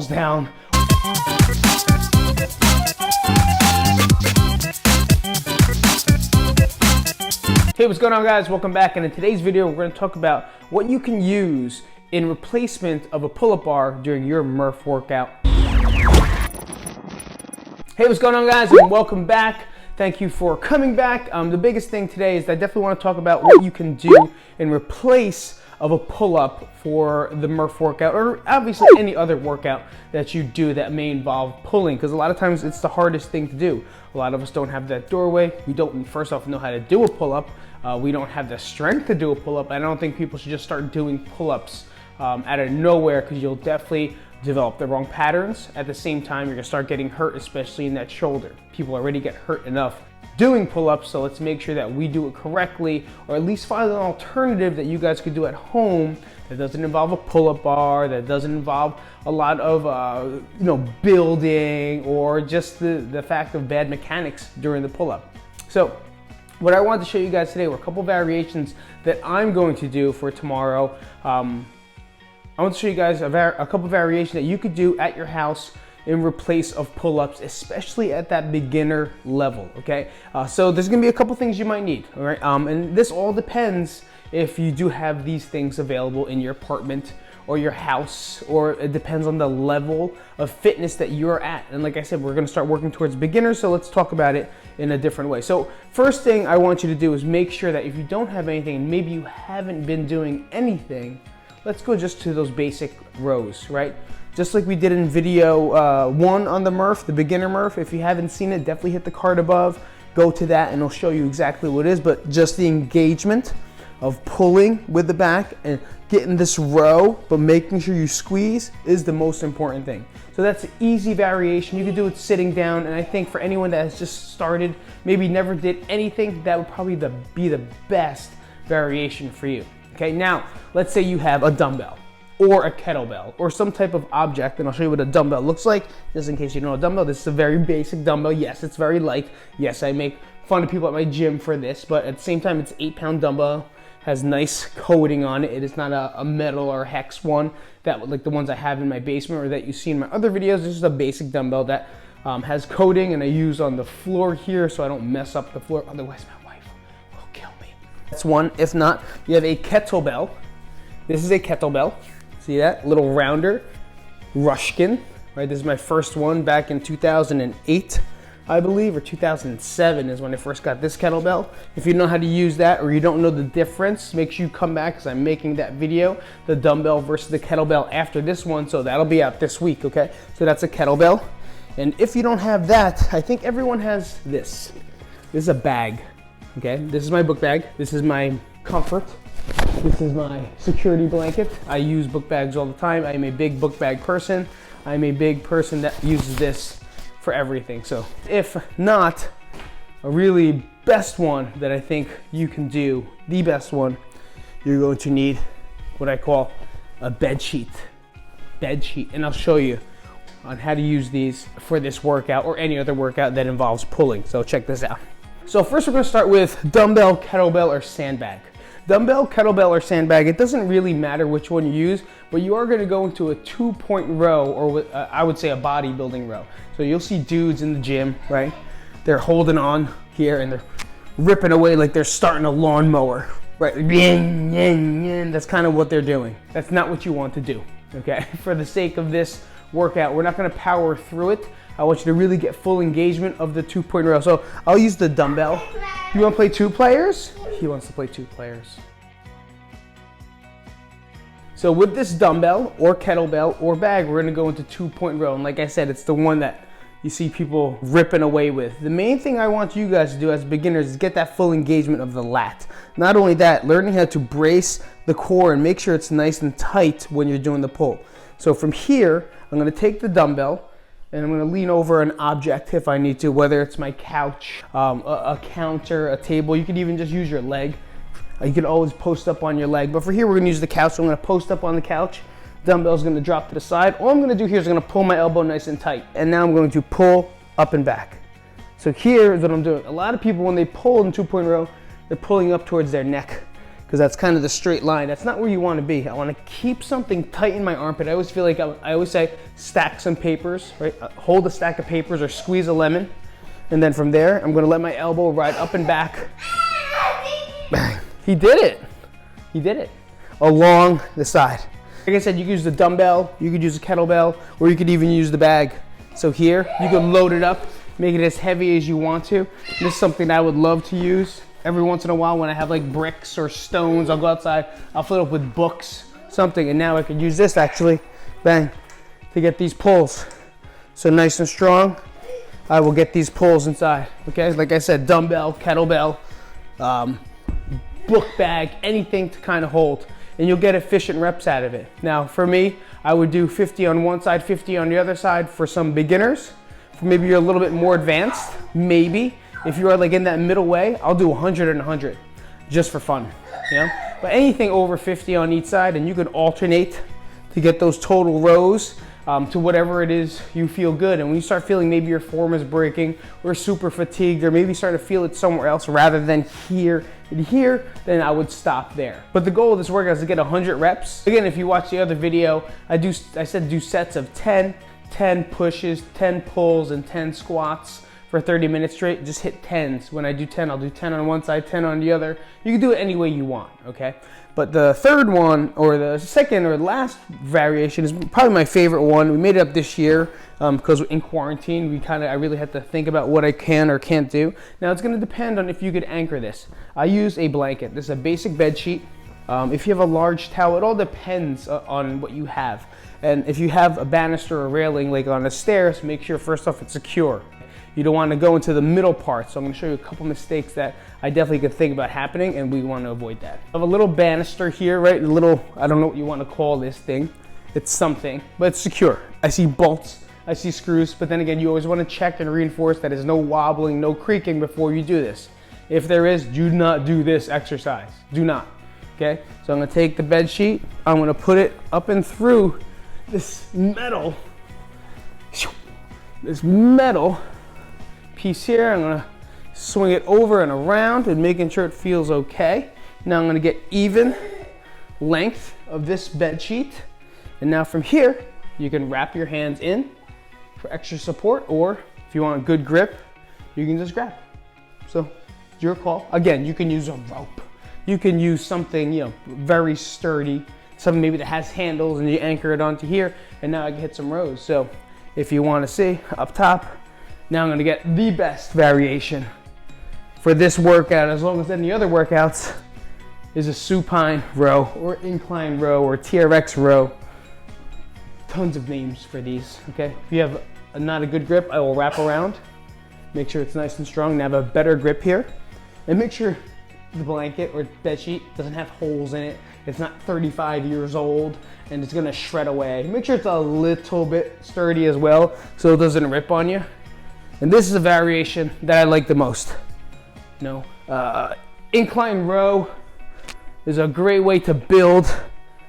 falls down. Hey, what's going on, guys? Welcome back, and in today's video we're going to talk about what you can use in replacement of a pull-up bar during your Murph workout. Hey, what's going on, guys, and welcome back. Thank you for coming back. The biggest thing today is that I definitely want to talk about what you can do in replace of a pull-up for the Murph workout, or obviously any other workout that you do that may involve pulling, because a lot of times it's the hardest thing to do. A lot of us don't have that doorway. We don't, first off, know how to do a pull-up. We don't have the strength to do a pull-up. I don't think people should just start doing pull-ups out of nowhere, because you'll definitely develop the wrong patterns. At the same time, you're gonna start getting hurt, especially in that shoulder. People already get hurt enough doing pull-ups, so let's make sure that we do it correctly, or at least find an alternative that you guys could do at home that doesn't involve a pull-up bar, that doesn't involve a lot of building, or just the fact of bad mechanics during the pull-up. So what I wanted to show you guys today were a couple variations that I'm going to do for tomorrow. I want to show you guys a couple variations that you could do at your house in replace of pull-ups, especially at that beginner level, okay? So there's gonna be a couple things you might need, all right? And this all depends if you do have these things available in your apartment or your house, or it depends on the level of fitness that you're at. And like I said, we're gonna start working towards beginners, so let's talk about it in a different way. So first thing I want you to do is make sure that if you don't have anything, and maybe you haven't been doing anything, let's go just to those basic rows, right? Just like we did in video 1 on the Murph, the beginner Murph. If you haven't seen it, definitely hit the card above, go to that, and it'll show you exactly what it is. But just the engagement of pulling with the back and getting this row, but making sure you squeeze is the most important thing. So that's an easy variation. You can do it sitting down, and I think for anyone that has just started, maybe never did anything, that would probably be the best variation for you. Okay, now let's say you have a dumbbell or a kettlebell or some type of object, and I'll show you what a dumbbell looks like, just in case you don't know a dumbbell. This is a very basic dumbbell. Yes, it's very light. Yes, I make fun of people at my gym for this, but at the same time, it's an 8-pound dumbbell, has nice coating on it. It is not a metal or hex one, that like the ones I have in my basement or that you see in my other videos. This is a basic dumbbell that has coating, and I use on the floor here so I don't mess up the floor, otherwise my wife will kill me. That's one. If not, you have a kettlebell. This is a kettlebell. See that? Little rounder, Rushkin, right? This is my first one back in 2008, I believe, or 2007 is when I first got this kettlebell. If you know how to use that, or you don't know the difference, make sure you come back, because I'm making that video, the dumbbell versus the kettlebell, after this one, so that'll be out this week, okay? So that's a kettlebell. And if you don't have that, I think everyone has this. This is a bag, okay? This is my book bag. This is my comfort. This is my security blanket. I use book bags all the time. I am a big book bag person. I'm a big person that uses this for everything. So if not, a really best one that I think you can do, the best one, you're going to need what I call a bed sheet. Bed sheet, and I'll show you on how to use these for this workout or any other workout that involves pulling. So check this out. So first we're gonna start with dumbbell, kettlebell, or sandbag. Dumbbell, kettlebell, or sandbag, it doesn't really matter which one you use, but you are gonna go into a 2-point row, or I would say a bodybuilding row. So you'll see dudes in the gym, right? They're holding on here and they're ripping away like they're starting a lawnmower, right? That's kind of what they're doing. That's not what you want to do, okay? For the sake of this workout, we're not gonna power through it. I want you to really get full engagement of the 2-point row. So I'll use the dumbbell. You wanna play 2 players? He wants to play 2 players. So with this dumbbell or kettlebell or bag, we're gonna go into 2-point row. And like I said, it's the one that you see people ripping away with. The main thing I want you guys to do as beginners is get that full engagement of the lat. Not only that, learning how to brace the core and make sure it's nice and tight when you're doing the pull. So from here, I'm gonna take the dumbbell and I'm gonna lean over an object if I need to, whether it's my couch, a counter, a table. You could even just use your leg. You can always post up on your leg, but for here we're gonna use the couch, so I'm gonna post up on the couch. Dumbbell's gonna drop to the side. All I'm gonna do here is gonna pull my elbow nice and tight, and now I'm going to pull up and back. So here is what I'm doing. A lot of people, when they pull in 2-point row, they're pulling up towards their neck, because that's kind of the straight line. That's not where you want to be. I want to keep something tight in my armpit. I always feel like I always say stack some papers, right? Hold a stack of papers or squeeze a lemon. And then from there, I'm going to let my elbow ride up and back. Bang. He did it. He did it. Along the side. Like I said, you could use the dumbbell, you could use a kettlebell, or you could even use the bag. So here, you can load it up, make it as heavy as you want to. This is something I would love to use. Every once in a while when I have like bricks or stones, I'll go outside, I'll fill it up with books, something, and now I could use this actually, bang, to get these pulls. So nice and strong, I will get these pulls inside, okay? Like I said, dumbbell, kettlebell, book bag, anything to kind of hold, and you'll get efficient reps out of it. Now for me, I would do 50 on one side, 50 on the other side for some beginners. For maybe you're a little bit more advanced, maybe. If you are like in that middle way, I'll do 100 and 100 just for fun, you know? But anything over 50 on each side, and you can alternate to get those total rows to whatever it is you feel good. And when you start feeling maybe your form is breaking or super fatigued, or maybe starting to feel it somewhere else rather than here and here, then I would stop there. But the goal of this workout is to get 100 reps. Again, if you watch the other video, I said do sets of 10 pushes, 10 pulls, and 10 squats. For 30 minutes straight, just hit 10s. When I do 10, I'll do 10 on one side, 10 on the other. You can do it any way you want, okay? But the third one, or the second or last variation is probably my favorite one. We made it up this year because in quarantine, I really had to think about what I can or can't do. Now it's gonna depend on if you could anchor this. I use a blanket. This is a basic bed sheet. If you have a large towel, it all depends on what you have. And if you have a banister or railing like on the stairs, make sure first off it's secure. You don't want to go into the middle part. So I'm going to show you a couple mistakes that I definitely could think about happening, and we want to avoid that. I have a little banister here, right? A little, I don't know what you want to call this thing. It's something, but it's secure. I see bolts, I see screws, but then again, you always want to check and reinforce that there's no wobbling, no creaking before you do this. If there is, do not do this exercise. Do not, okay? So I'm going to take the bed sheet, I'm going to put it up and through this metal piece here. I'm gonna swing it over and around and making sure it feels okay. Now I'm gonna get even length of this bed sheet. And now from here, you can wrap your hands in for extra support, or if you want a good grip, you can just grab. So it's your call. Again, you can use a rope. You can use something, you know, very sturdy, something maybe that has handles, and you anchor it onto here, and now I can hit some rows. So if you wanna see up top, now I'm gonna get the best variation for this workout, as long as any other workouts, is a supine row or incline row or TRX row. Tons of names for these, okay? If you have not a good grip, I will wrap around. Make sure it's nice and strong and have a better grip here. And make sure the blanket or bed sheet doesn't have holes in it. It's not 35 years old and it's gonna shred away. Make sure it's a little bit sturdy as well so it doesn't rip on you. And this is a variation that I like the most. Incline row is a great way to build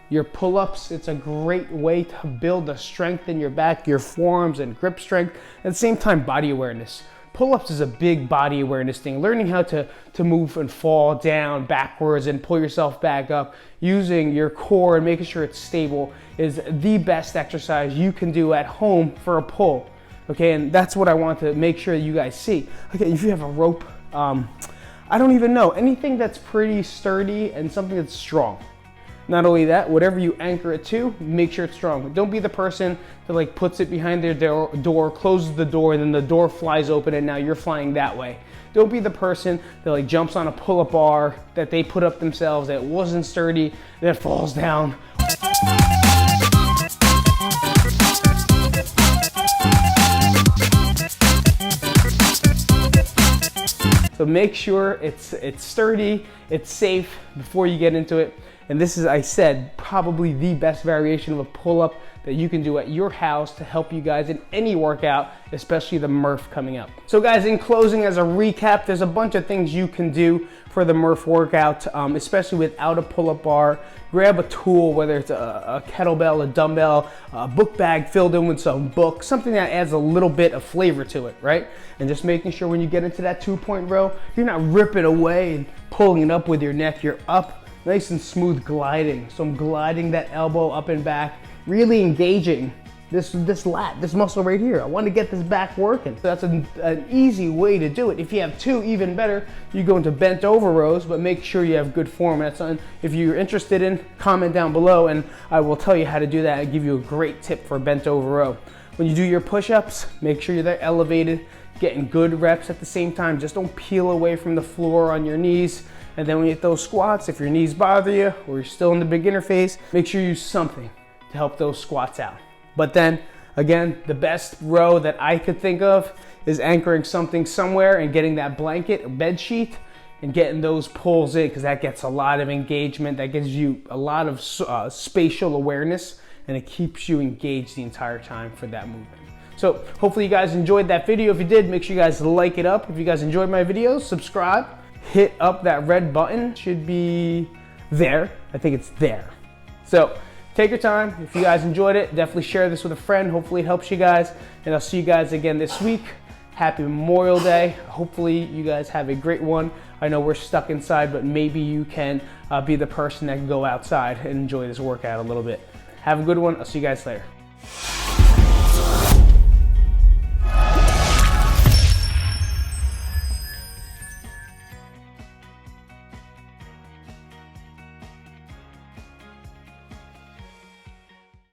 your pull-ups. It's a great way to build the strength in your back, your forearms, and grip strength. At the same time, body awareness. Pull-ups is a big body awareness thing. Learning how to move and fall down backwards and pull yourself back up using your core and making sure it's stable is the best exercise you can do at home for a pull. Okay, and that's what I want to make sure you guys see. Okay, if you have a rope, I don't even know, anything that's pretty sturdy and something that's strong. Not only that, whatever you anchor it to, make sure it's strong. Don't be the person that like puts it behind their door, closes the door, and then the door flies open and now you're flying that way. Don't be the person that like jumps on a pull-up bar that they put up themselves that wasn't sturdy, that falls down. So make sure it's sturdy, it's safe before you get into it. And this is, I said, probably the best variation of a pull-up that you can do at your house to help you guys in any workout, especially the Murph coming up. So guys, in closing, as a recap, there's a bunch of things you can do for the Murph workout, especially without a pull-up bar. Grab a tool, whether it's a kettlebell, a dumbbell, a book bag filled in with some books, something that adds a little bit of flavor to it, right? And just making sure when you get into that 2-point row, you're not ripping away and pulling it up with your neck. You're up, nice and smooth gliding. So I'm gliding that elbow up and back, really engaging this lat, this muscle right here. I want to get this back working. So that's an easy way to do it. If you have two, even better. You go into bent over rows, but make sure you have good form. That's something, if you're interested in, comment down below and I will tell you how to do that and give you a great tip for bent over row. When you do your push-ups, make sure you're elevated, getting good reps at the same time. Just don't peel away from the floor on your knees. And then when you hit those squats, if your knees bother you or you're still in the beginner phase, make sure you use something to help those squats out. But then, again, the best row that I could think of is anchoring something somewhere and getting that blanket or bed sheet and getting those pulls in, because that gets a lot of engagement. That gives you a lot of spatial awareness, and it keeps you engaged the entire time for that movement. So hopefully you guys enjoyed that video. If you did, make sure you guys like it up. If you guys enjoyed my videos, subscribe, hit up that red button. It should be there. I think it's there. So take your time. If you guys enjoyed it, definitely share this with a friend. Hopefully it helps you guys. And I'll see you guys again this week. Happy Memorial Day. Hopefully you guys have a great one. I know we're stuck inside, but maybe you can be the person that can go outside and enjoy this workout a little bit. Have a good one. I'll see you guys later.